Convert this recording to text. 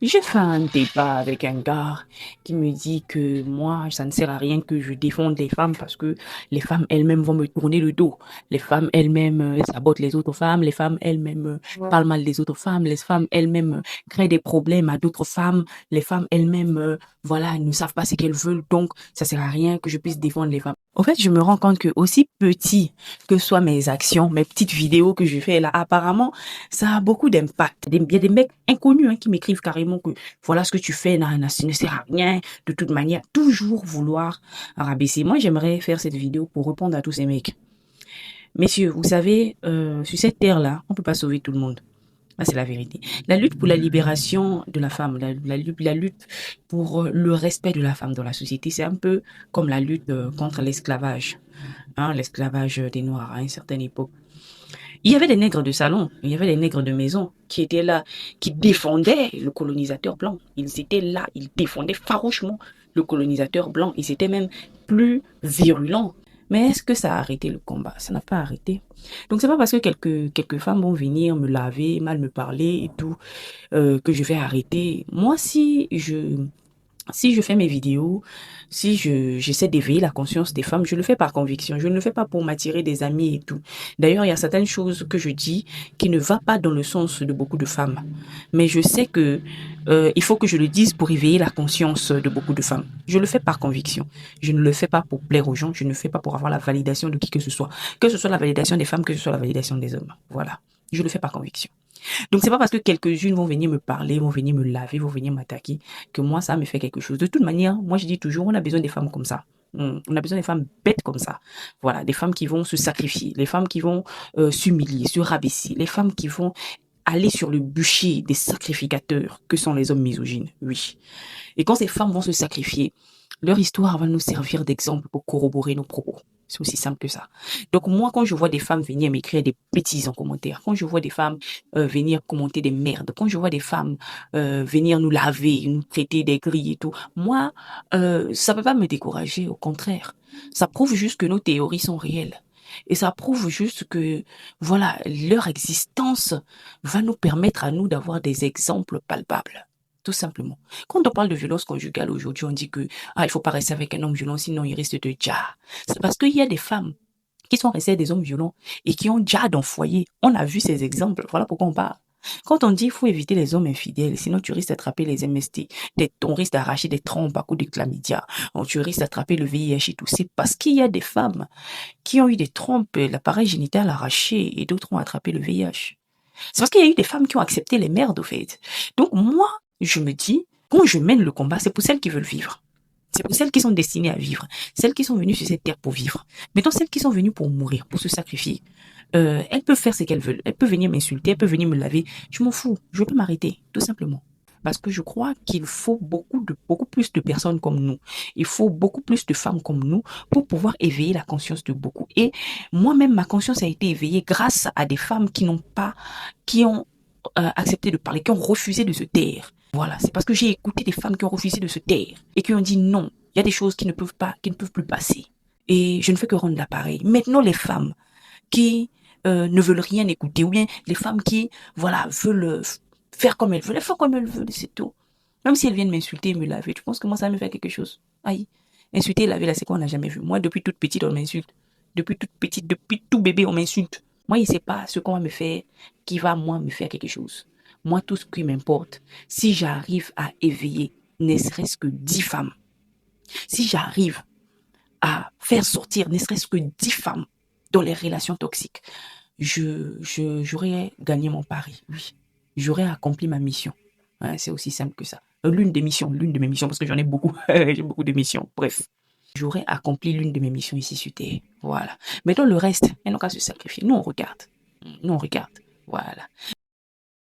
J'ai fait un débat avec un gars qui me dit que moi, ça ne sert à rien que je défende les femmes parce que les femmes elles-mêmes vont me tourner le dos. Les femmes elles-mêmes sabotent les autres femmes, les femmes elles-mêmes parlent mal des autres femmes, les femmes elles-mêmes créent des problèmes à d'autres femmes, les femmes elles-mêmes, voilà, ne savent pas ce qu'elles veulent, donc ça sert à rien que je puisse défendre les femmes. En fait, je me rends compte que aussi petit que soient mes actions, mes petites vidéos que je fais là, apparemment, ça a beaucoup d'impact. Il y a des mecs inconnus qui m'écrivent carrément que voilà ce que tu fais, ça ne sert à rien. De toute manière, toujours vouloir rabaisser. Moi, j'aimerais faire cette vidéo pour répondre à tous ces mecs. Messieurs, vous savez, sur cette terre-là, on peut pas sauver tout le monde. Ça, c'est la vérité. La lutte pour la libération de la femme, la lutte pour le respect de la femme dans la société, c'est un peu comme la lutte contre l'esclavage. L'esclavage des Noirs à une certaine époque. Il y avait des nègres de salon, il y avait des nègres de maison qui étaient là, qui défendaient le colonisateur blanc. Ils étaient là, ils défendaient farouchement le colonisateur blanc. Ils étaient même plus virulents. Mais est-ce que ça a arrêté le combat? Ça n'a pas arrêté. Donc c'est pas parce que quelques femmes vont venir me laver, mal me parler et tout, que je vais arrêter. Moi, si je fais mes vidéos, si j'essaie d'éveiller la conscience des femmes, je le fais par conviction. Je ne le fais pas pour m'attirer des amis et tout. D'ailleurs, il y a certaines choses que je dis qui ne va pas dans le sens de beaucoup de femmes. Mais je sais que il faut que je le dise pour éveiller la conscience de beaucoup de femmes. Je le fais par conviction. Je ne le fais pas pour plaire aux gens. Je ne le fais pas pour avoir la validation de qui que ce soit. Que ce soit la validation des femmes, que ce soit la validation des hommes. Voilà. Je le fais par conviction. Donc c'est pas parce que quelques-unes vont venir me parler, vont venir me laver, vont venir m'attaquer, que moi ça me fait quelque chose. De toute manière, moi je dis toujours, on a besoin des femmes comme ça. On a besoin des femmes bêtes comme ça. Voilà, des femmes qui vont se sacrifier, les femmes qui vont s'humilier, se rabaisser, les femmes qui vont aller sur le bûcher des sacrificateurs que sont les hommes misogynes. Oui. Et quand ces femmes vont se sacrifier, leur histoire va nous servir d'exemple pour corroborer nos propos. C'est aussi simple que ça. Donc moi, quand je vois des femmes venir m'écrire des bêtises en commentaire, quand je vois des femmes venir commenter des merdes, quand je vois des femmes venir nous laver, nous traiter des grilles et tout, moi, ça peut pas me décourager, au contraire. Ça prouve juste que nos théories sont réelles. Et ça prouve juste que, voilà, leur existence va nous permettre à nous d'avoir des exemples palpables. Tout simplement. Quand on parle de violence conjugale aujourd'hui, on dit que il faut pas rester avec un homme violent, sinon il risque de déjà. C'est parce qu'il y a des femmes qui sont restées avec des hommes violents et qui ont déjà dans le foyer. On a vu ces exemples. Voilà pourquoi on parle. Quand on dit qu'il faut éviter les hommes infidèles, sinon tu risques d'attraper les MST, on risque d'arracher des trompes à coups de chlamydia, tu risques d'attraper le VIH et tout. C'est parce qu'il y a des femmes qui ont eu des trompes, l'appareil génital arraché et d'autres ont attrapé le VIH. C'est parce qu'il y a eu des femmes qui ont accepté les merdes, au fait. Donc moi, je me dis, quand je mène le combat, c'est pour celles qui veulent vivre. C'est pour celles qui sont destinées à vivre. Celles qui sont venues sur cette terre pour vivre. Maintenant, celles qui sont venues pour mourir, pour se sacrifier. Elles peuvent faire ce qu'elles veulent. Elles peuvent venir m'insulter, elles peuvent venir me laver. Je m'en fous. Je peux m'arrêter, tout simplement. Parce que je crois qu'il faut beaucoup plus de personnes comme nous. Il faut beaucoup plus de femmes comme nous pour pouvoir éveiller la conscience de beaucoup. Et moi-même, ma conscience a été éveillée grâce à des femmes qui ont accepté de parler, qui ont refusé de se taire. Voilà, c'est parce que j'ai écouté des femmes qui ont refusé de se taire et qui ont dit non, il y a des choses qui ne peuvent plus passer. Et je ne fais que rendre l'appareil. Maintenant, les femmes qui ne veulent rien écouter, ou bien les femmes qui, voilà, veulent faire comme elles faire comme elles veulent, c'est tout. Même si elles viennent m'insulter et me laver, tu penses que moi, ça me fait quelque chose? Aïe, insulter et laver, là, c'est quoi, on n'a jamais vu. Moi, depuis toute petite, on m'insulte. Depuis toute petite, depuis tout bébé, on m'insulte. Moi, il sait pas ce qu'on va me faire qui va, moi, me faire quelque chose. Moi, tout ce qui m'importe, si j'arrive à éveiller ne serait-ce que 10 femmes, si j'arrive à faire sortir ne serait-ce que 10 femmes dans les relations toxiques, j'aurais gagné mon pari, oui. J'aurais accompli ma mission. C'est aussi simple que ça. L'une de mes missions, parce que j'en ai beaucoup, j'ai beaucoup de missions, bref. J'aurais accompli l'une de mes missions ici sur Terre. Voilà. Maintenant, le reste, elles n'ont qu'à se sacrifier. Nous, on regarde. Nous, on regarde. Voilà.